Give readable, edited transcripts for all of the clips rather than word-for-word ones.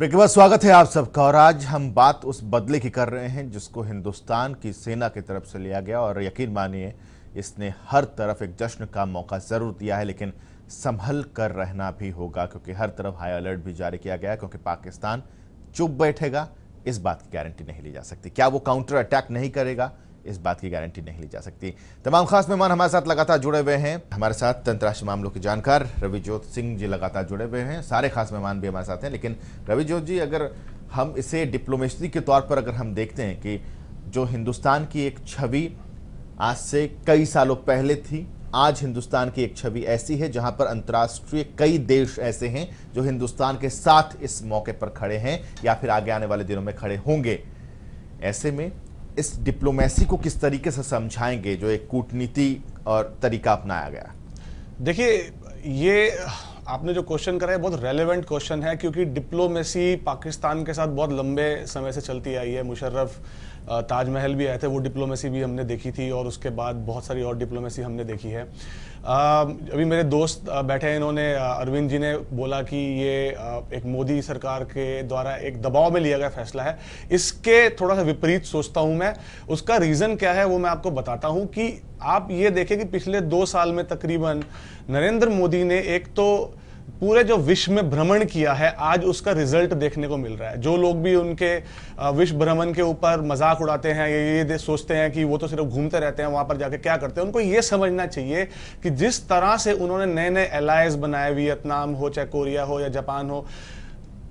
Break के बाद स्वागत है आप सबका। और आज हम बात उस बदले की कर रहे हैं जिसको हिंदुस्तान की सेना की तरफ से लिया गया, और यकीन मानिए इसने हर तरफ एक जश्न का मौका जरूर दिया है, लेकिन संभल कर रहना भी होगा क्योंकि हर तरफ हाई अलर्ट भी जारी किया गया है। क्योंकि पाकिस्तान चुप बैठेगा इस बात की गारंटी नहीं ली जा सकती। क्या वो काउंटर अटैक नहीं करेगा, इस बात की गारंटी नहीं ली जा सकती। तमाम खास मेहमान हमारे साथ लगातार जुड़े हुए हैं। हमारे साथ अंतर्राष्ट्रीय मामलों के जानकार रविजोत सिंह जी लगातार जुड़े हुए हैं। सारे खास मेहमान भी हमारे साथ हैं। लेकिन रविजोत जी, अगर हम इसे डिप्लोमेसी के तौर पर अगर हम देखते हैं कि जो हिंदुस्तान की एक छवि आज से कई सालों पहले थी, आज हिंदुस्तान की एक छवि ऐसी है जहां पर अंतर्राष्ट्रीय कई देश ऐसे हैं जो हिंदुस्तान के साथ इस मौके पर खड़े हैं या फिर आगे आने वाले दिनों में खड़े होंगे। ऐसे में इस डिप्लोमेसी को किस तरीके से समझाएंगे जो एक कूटनीति और तरीका अपनाया गया? देखिए, ये आपने जो क्वेश्चन करा है बहुत रेलेवेंट क्वेश्चन है, क्योंकि डिप्लोमेसी पाकिस्तान के साथ बहुत लंबे समय से चलती आई है। मुशर्रफ ताजमहल भी आए थे, वो डिप्लोमेसी भी हमने देखी थी, और उसके बाद बहुत सारी और डिप्लोमेसी हमने देखी है। अभी मेरे दोस्त बैठे हैं, इन्होंने अरविंद जी ने बोला कि ये एक मोदी सरकार के द्वारा एक दबाव में लिया गया फैसला है। इसके थोड़ा सा विपरीत सोचता हूं मैं। उसका रीज़न क्या है वो मैं आपको बताता हूं कि आप ये देखें कि पिछले 2 साल में तकरीबन नरेंद्र मोदी ने एक तो पूरे जो विश्व में भ्रमण किया है, आज उसका रिजल्ट देखने को मिल रहा है। जो लोग भी उनके विश्व भ्रमण के ऊपर मजाक उड़ाते हैं, ये सोचते हैं कि वो तो सिर्फ घूमते रहते हैं, वहां पर जाके क्या करते हैं, उनको ये समझना चाहिए कि जिस तरह से उन्होंने नए नए एलायंस बनाए, वियतनाम हो चाहे कोरिया हो या जापान हो,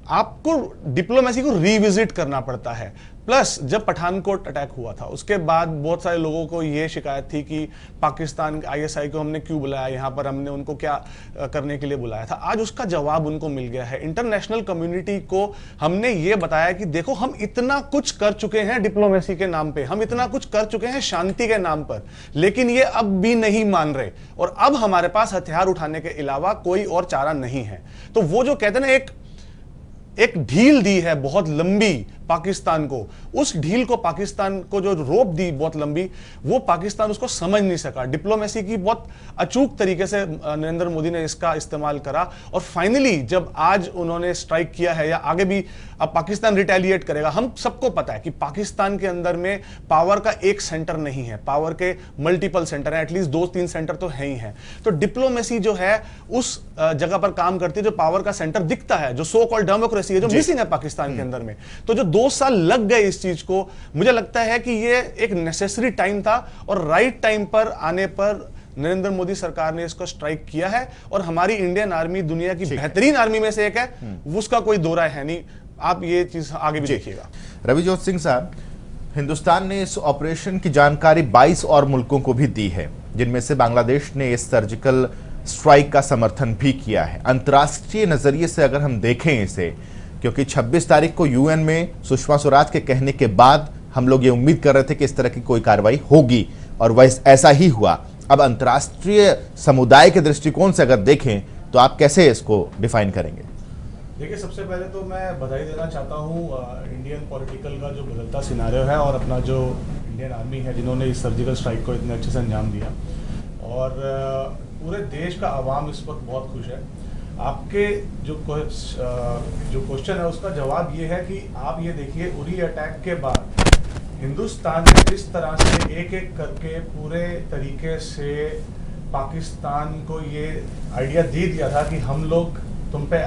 आपको डिप्लोमेसी को रिविजिट करना पड़ता है। प्लस जब पठानकोट अटैक हुआ था उसके बाद बहुत सारे लोगों को यह शिकायत थी कि पाकिस्तान आईएसआई को हमने क्यों बुलाया, यहां पर हमने उनको क्या करने के लिए बुलाया था। आज उसका जवाब उनको मिल गया है। इंटरनेशनल कम्युनिटी को हमने ये बताया कि देखो, हम इतना कुछ कर चुके हैं डिप्लोमेसी के नाम पे, हम इतना कुछ कर चुके हैं शांति के नाम पर, लेकिन ये अब भी नहीं मान रहे, और अब हमारे पास हथियार उठाने के अलावा कोई और चारा नहीं है। तो वो जो कहते हैं ना, एक ढील दी है बहुत लंबी पाकिस्तान को, उस ढील को पाकिस्तान को जो रोप दी बहुत लंबी, वो पाकिस्तान उसको समझ नहीं सका। डिप्लोमेसी की बहुत अचूक तरीके से नरेंद्र मोदी ने इसका इस्तेमाल करा, और फाइनली जब आज उन्होंने स्ट्राइक किया है, या आगे भी अब पाकिस्तान रिटेलिएट करेगा। हम सबको पता है कि पाकिस्तान के अंदर में पावर का एक सेंटर नहीं है, पावर के मल्टीपल सेंटर है, एटलीस्ट 2-3 सेंटर तो है ही है। तो डिप्लोमेसी जो है उस जगह पर काम करती है जो पावर का सेंटर दिखता है, जो सो कॉल्ड डेमोक्रेसी है, जो मिसिंग है पाकिस्तान के अंदर में। तो जो 2 साल लग गए इस चीज को, मुझे लगता है कि ये एक नेसेसरी टाइम था, और राइट टाइम पर आने पर नरेंद्र मोदी सरकार ने इसको स्ट्राइक किया है। और हमारी इंडियन आर्मी दुनिया की बेहतरीन आर्मी में से एक है, उसका कोई दो राय है नहीं। आप ये चीज आगे भी देखिएगा। रविजोत सिंह साहब, हिंदुस्तान ने इस ऑपरेशन की जानकारी 22 और मुल्कों को भी दी है, जिनमें से बांग्लादेश ने इस सर्जिकल स्ट्राइक का समर्थन भी किया है। अंतर्राष्ट्रीय नजरिए से अगर हम देखें इसे, क्योंकि 26 तारीख को यूएन में सुषमा स्वराज के कहने के बाद हम लोग ये उम्मीद कर रहे थे कि इस तरह की कोई कार्रवाई होगी, और वह ऐसा ही हुआ। अब अंतर्राष्ट्रीय समुदाय के दृष्टिकोण से अगर देखें तो आप कैसे इसको डिफाइन करेंगे? देखिए, सबसे पहले तो मैं बधाई देना चाहता हूँ इंडियन पॉलिटिकल का जो बदलता सिनारियो है, और अपना जो इंडियन आर्मी है जिन्होंने इस सर्जिकल स्ट्राइक को इतने अच्छे से अंजाम दिया, और पूरे देश का आवाम इस वक्त बहुत खुश है। आपके जो क्वेश्चन है उसका जवाब ये है कि आप ये देखिए, उरी अटैक के बाद हिंदुस्तान ने जिस तरह से एक एक करके पूरे तरीके से पाकिस्तान को ये आइडिया दे दिया था कि हम लोग तुम पे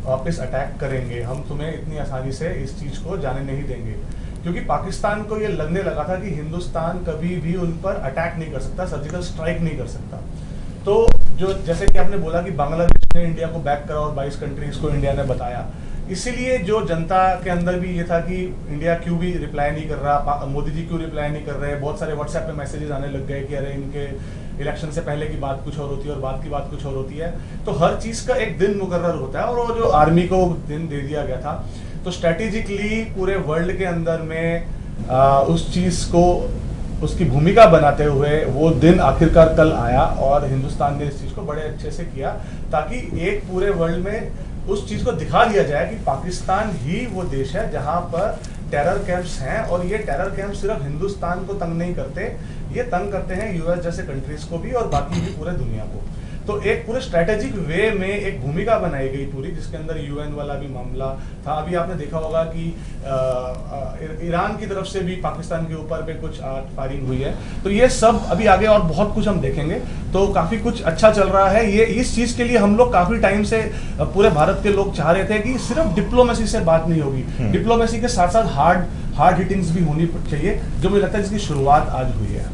वापस अटैक करेंगे, हम तुम्हें इतनी आसानी से इस चीज को जाने नहीं देंगे, क्योंकि पाकिस्तान को ये लगने लगा था कि हिंदुस्तान कभी भी उन पर अटैक नहीं कर सकता, सर्जिकल स्ट्राइक नहीं कर सकता। तो जो जैसे कि आपने बोला कि बांग्लादेश ने इंडिया को बैक करा और 22 कंट्रीज को इंडिया ने बताया, इसीलिए जो जनता के अंदर भी ये था कि इंडिया क्यों भी रिप्लाई नहीं कर रहा, मोदी जी क्यों रिप्लाई नहीं कर रहे। बहुत सारे व्हाट्सएप पे मैसेजेस आने लग गए कि अरे इनके इलेक्शन से पहले की बात कुछ और होती है और बाद की बात कुछ और होती है। तो हर चीज का एक दिन मुकर्रर होता है, और वो जो आर्मी को दिन दे दिया गया था, तो स्ट्रेटेजिकली पूरे वर्ल्ड के अंदर में उस चीज को, उसकी भूमिका बनाते हुए वो दिन आखिरकार कल आया, और हिंदुस्तान ने इस चीज को बड़े अच्छे से किया, ताकि एक पूरे वर्ल्ड में उस चीज को दिखा दिया जाए कि पाकिस्तान ही वो देश है जहां पर टेरर कैंप्स हैं, और ये टेरर कैंप सिर्फ हिंदुस्तान को तंग नहीं करते, ये तंग करते हैं यूएस जैसे कंट्रीज को भी और बाकी भी पूरे दुनिया को। तो एक पूरे स्ट्रेटेजिक वे में एक भूमिका बनाई गई पूरी, जिसके अंदर यूएन वाला भी मामला था। अभी आपने देखा होगा कि ईरान की तरफ से भी पाकिस्तान के ऊपर पे कुछ फायरिंग हुई है। तो ये सब अभी आगे और बहुत कुछ हम देखेंगे, तो काफी कुछ अच्छा चल रहा है। ये इस चीज के लिए हम लोग काफी टाइम से पूरे भारत के लोग चाह रहे थे कि सिर्फ डिप्लोमेसी से बात नहीं होगी, डिप्लोमेसी के साथ साथ हार्ड हिटिंग्स भी होनी चाहिए, जो मुझे लगता है जिसकी शुरुआत आज हुई है।